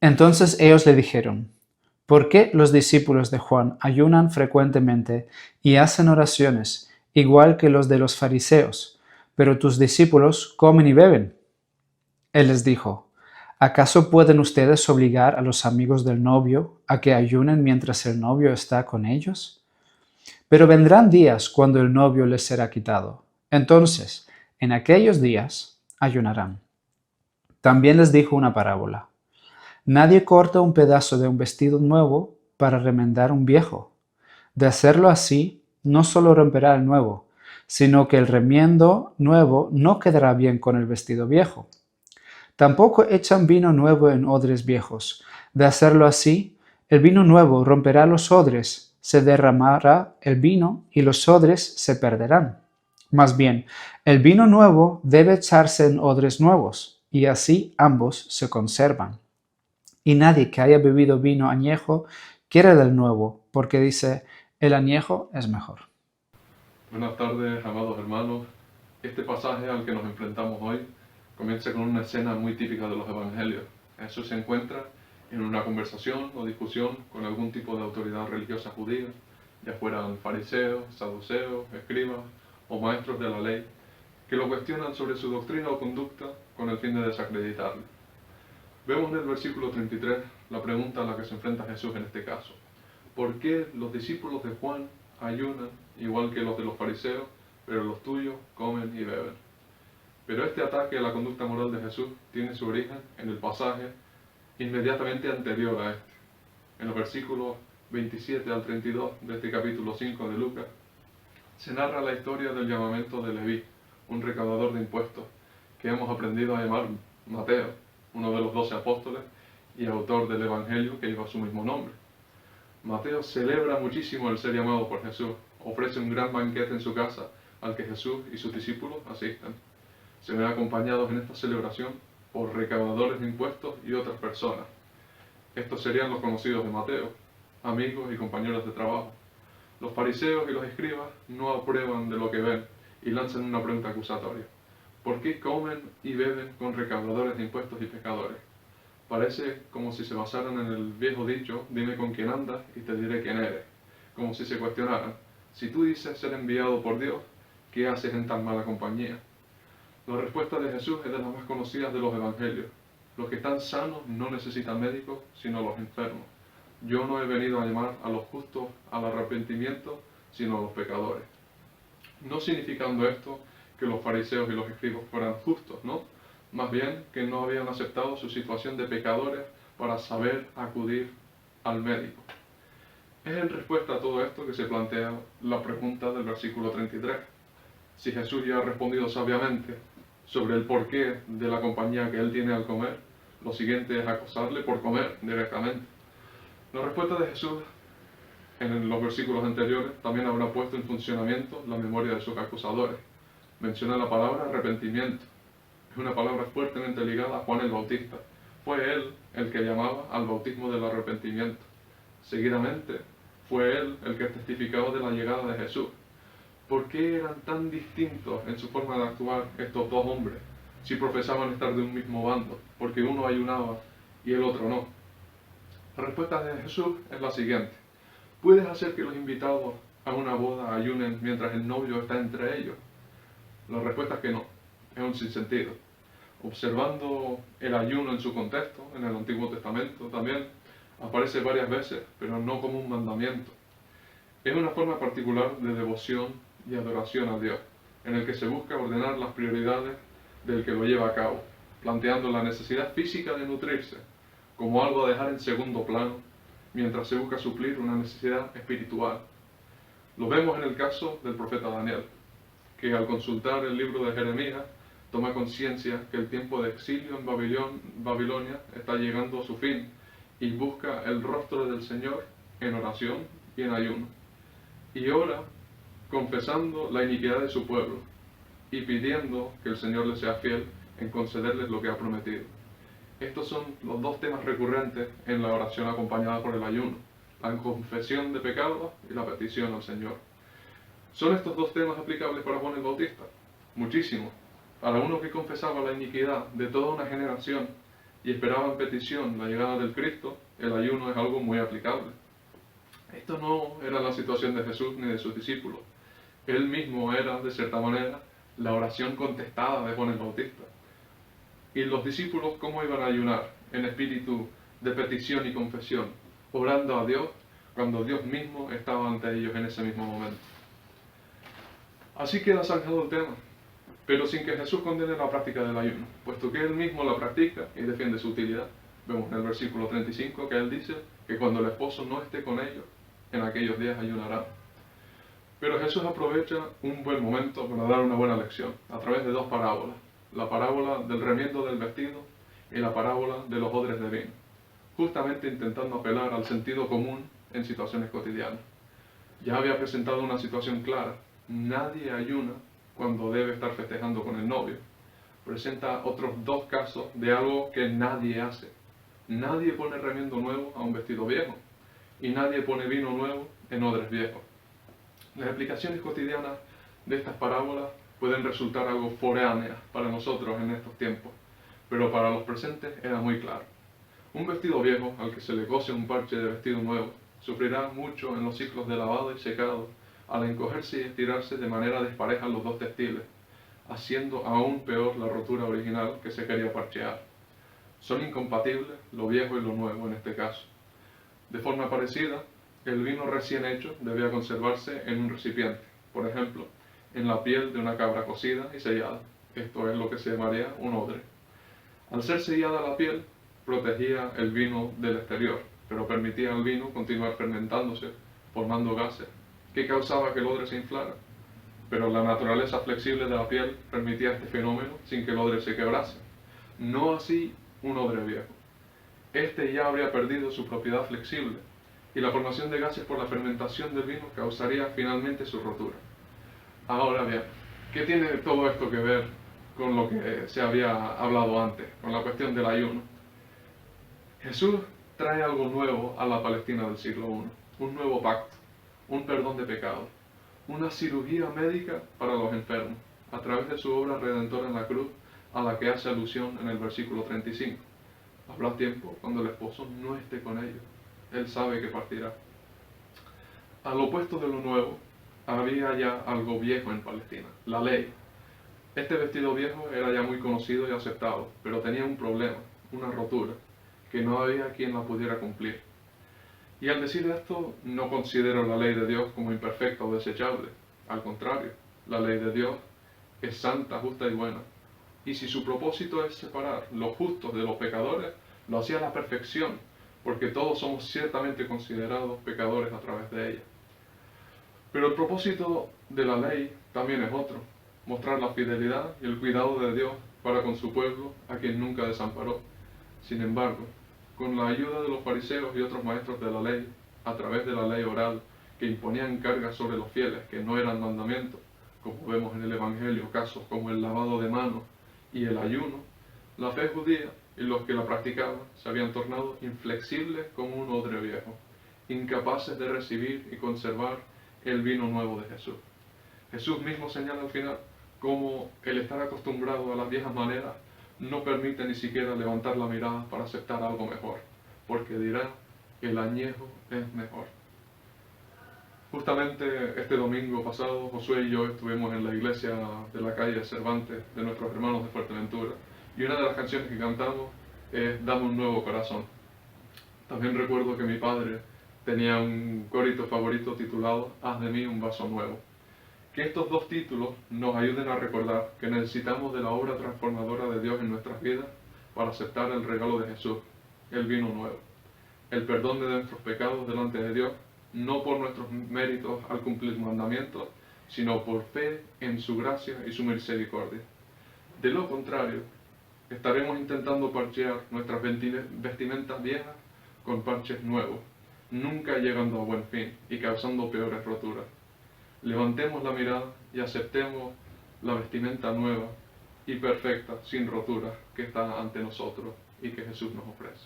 Entonces ellos le dijeron: ¿Por qué los discípulos de Juan ayunan frecuentemente y hacen oraciones, igual que los de los fariseos, pero tus discípulos comen y beben? Él les dijo: ¿Acaso pueden ustedes obligar a los amigos del novio a que ayunen mientras el novio está con ellos? Pero vendrán días cuando el novio les será quitado. Entonces, en aquellos días, ayunarán. También les dijo una parábola. Nadie corta un pedazo de un vestido nuevo para remendar un viejo. De hacerlo así, no solo romperá el nuevo, sino que el remiendo nuevo no quedará bien con el vestido viejo. Tampoco echan vino nuevo en odres viejos. De hacerlo así, el vino nuevo romperá los odres, se derramará el vino y los odres se perderán. Más bien, el vino nuevo debe echarse en odres nuevos, y así ambos se conservan. Y nadie que haya bebido vino añejo quiere del nuevo, porque dice: el añejo es mejor. Buenas tardes, amados hermanos. Este pasaje al que nos enfrentamos hoy comienza con una escena muy típica de los evangelios. Jesús se encuentra en una conversación o discusión con algún tipo de autoridad religiosa judía, ya fueran fariseos, saduceos, escribas o maestros de la ley, que lo cuestionan sobre su doctrina o conducta con el fin de desacreditarle. Vemos en el versículo 33 la pregunta a la que se enfrenta Jesús en este caso. ¿Por qué los discípulos de Juan ayunan igual que los de los fariseos, pero los tuyos comen y beben? Pero este ataque a la conducta moral de Jesús tiene su origen en el pasaje inmediatamente anterior a este. En los versículos 27 al 32 de este capítulo 5 de Lucas, se narra la historia del llamamiento de Leví, un recaudador de impuestos, que hemos aprendido a llamar Mateo, uno de los 12 apóstoles y autor del Evangelio que lleva su mismo nombre. Mateo celebra muchísimo el ser llamado por Jesús, ofrece un gran banquete en su casa al que Jesús y sus discípulos asisten. Se ven acompañados en esta celebración por recaudadores de impuestos y otras personas. Estos serían los conocidos de Mateo, amigos y compañeros de trabajo. Los fariseos y los escribas no aprueban de lo que ven y lanzan una pregunta acusatoria. ¿Por qué comen y beben con recaudadores de impuestos y pecadores? Parece como si se basaran en el viejo dicho: dime con quién andas y te diré quién eres. Como si se cuestionaran: si tú dices ser enviado por Dios, ¿qué haces en tan mala compañía? La respuesta de Jesús es de las más conocidas de los evangelios. Los que están sanos no necesitan médicos, sino los enfermos. Yo no he venido a llamar a los justos al arrepentimiento, sino a los pecadores. No significando esto que los fariseos y los escribas fueran justos, ¿no? Más bien que no habían aceptado su situación de pecadores para saber acudir al médico. Es en respuesta a todo esto que se plantea la pregunta del versículo 33. Si Jesús ya ha respondido sabiamente sobre el porqué de la compañía que él tiene al comer, lo siguiente es acosarle por comer directamente. La respuesta de Jesús en los versículos anteriores también habrá puesto en funcionamiento la memoria de sus acusadores. Menciona la palabra arrepentimiento. Es una palabra fuertemente ligada a Juan el Bautista. Fue él el que llamaba al bautismo del arrepentimiento. Seguidamente, fue él el que testificaba de la llegada de Jesús. ¿Por qué eran tan distintos en su forma de actuar estos dos hombres, si profesaban estar de un mismo bando? Porque uno ayunaba y el otro no. La respuesta de Jesús es la siguiente. ¿Puedes hacer que los invitados a una boda ayunen mientras el novio está entre ellos? La respuesta es que no, es un sinsentido. Observando el ayuno en su contexto, en el Antiguo Testamento también, aparece varias veces, pero no como un mandamiento. Es una forma particular de devoción y adoración a Dios, en el que se busca ordenar las prioridades del que lo lleva a cabo, planteando la necesidad física de nutrirse como algo a dejar en segundo plano, mientras se busca suplir una necesidad espiritual. Lo vemos en el caso del profeta Daniel, que al consultar el libro de Jeremías, toma conciencia que el tiempo de exilio en Babilonia está llegando a su fin y busca el rostro del Señor en oración y en ayuno. Y ora confesando la iniquidad de su pueblo y pidiendo que el Señor le sea fiel en concederles lo que ha prometido. Estos son los dos temas recurrentes en la oración acompañada por el ayuno: la confesión de pecados y la petición al Señor. ¿Son estos dos temas aplicables para Juan el Bautista? Muchísimo. Para uno que confesaba la iniquidad de toda una generación, y esperaba en petición la llegada del Cristo, el ayuno es algo muy aplicable. Esto no era la situación de Jesús ni de sus discípulos. Él mismo era, de cierta manera, la oración contestada de Juan el Bautista. ¿Y los discípulos cómo iban a ayunar? En espíritu de petición y confesión, orando a Dios cuando Dios mismo estaba ante ellos en ese mismo momento. Así queda zanjado el tema, pero sin que Jesús condene la práctica del ayuno, puesto que Él mismo la practica y defiende su utilidad. Vemos en el versículo 35 que Él dice que cuando el esposo no esté con ellos, en aquellos días ayunará. Pero Jesús aprovecha un buen momento para dar una buena lección, a través de dos parábolas, la parábola del remiendo del vestido y la parábola de los odres de vino, justamente intentando apelar al sentido común en situaciones cotidianas. Ya había presentado una situación clara: nadie ayuna cuando debe estar festejando con el novio. Presenta otros dos casos de algo que nadie hace. Nadie pone remiendo nuevo a un vestido viejo y nadie pone vino nuevo en odres viejos. Las explicaciones cotidianas de estas parábolas pueden resultar algo foráneas para nosotros en estos tiempos, pero para los presentes era muy claro. Un vestido viejo al que se le cose un parche de vestido nuevo sufrirá mucho en los ciclos de lavado y secado al encogerse y estirarse de manera despareja los dos textiles, haciendo aún peor la rotura original que se quería parchear. Son incompatibles lo viejo y lo nuevo en este caso. De forma parecida, el vino recién hecho debía conservarse en un recipiente, por ejemplo, en la piel de una cabra cocida y sellada. Esto es lo que se llamaría un odre. Al ser sellada la piel, protegía el vino del exterior, pero permitía al vino continuar fermentándose, formando gases, que causaba que el odre se inflara. Pero la naturaleza flexible de la piel permitía este fenómeno sin que el odre se quebrase. No así un odre viejo. Este ya habría perdido su propiedad flexible, y la formación de gases por la fermentación del vino causaría finalmente su rotura. Ahora bien, ¿qué tiene todo esto que ver con lo que se había hablado antes, con la cuestión del ayuno? Jesús trae algo nuevo a la Palestina del siglo I, un nuevo pacto, un perdón de pecados, una cirugía médica para los enfermos, a través de su obra redentora en la cruz, a la que hace alusión en el versículo 35. Habrá tiempo cuando el esposo no esté con ellos. Él sabe que partirá. Al opuesto de lo nuevo, había ya algo viejo en Palestina, la ley. Este vestido viejo era ya muy conocido y aceptado, pero tenía un problema, una rotura, que no había quien la pudiera cumplir. Y al decir esto, no considero la ley de Dios como imperfecta o desechable. Al contrario, la ley de Dios es santa, justa y buena. Y si su propósito es separar los justos de los pecadores, lo hacía a la perfección, porque todos somos ciertamente considerados pecadores a través de ella. Pero el propósito de la ley también es otro: mostrar la fidelidad y el cuidado de Dios para con su pueblo, a quien nunca desamparó. Sin embargo, con la ayuda de los fariseos y otros maestros de la ley, a través de la ley oral, que imponían cargas sobre los fieles que no eran mandamientos, como vemos en el Evangelio, casos como el lavado de manos y el ayuno, la fe judía y los que la practicaban se habían tornado inflexibles como un odre viejo, incapaces de recibir y conservar el vino nuevo de Jesús. Jesús mismo señala al final cómo el estar acostumbrado a las viejas maneras no permite ni siquiera levantar la mirada para aceptar algo mejor, porque dirá: el añejo es mejor. Justamente este domingo pasado, Josué y yo estuvimos en la iglesia de la calle Cervantes de nuestros hermanos de Fuerteventura, y una de las canciones que cantamos es Dame un nuevo corazón. También recuerdo que mi padre tenía un corito favorito titulado Haz de mí un vaso nuevo. Que estos dos títulos nos ayuden a recordar que necesitamos de la obra transformadora de Dios en nuestras vidas para aceptar el regalo de Jesús, el vino nuevo, el perdón de nuestros pecados delante de Dios, no por nuestros méritos al cumplir mandamientos, sino por fe en su gracia y su misericordia. De lo contrario, estaremos intentando parchear nuestras vestimentas viejas con parches nuevos, nunca llegando a buen fin y causando peores roturas. Levantemos la mirada y aceptemos la vestimenta nueva y perfecta, sin roturas, que está ante nosotros y que Jesús nos ofrece.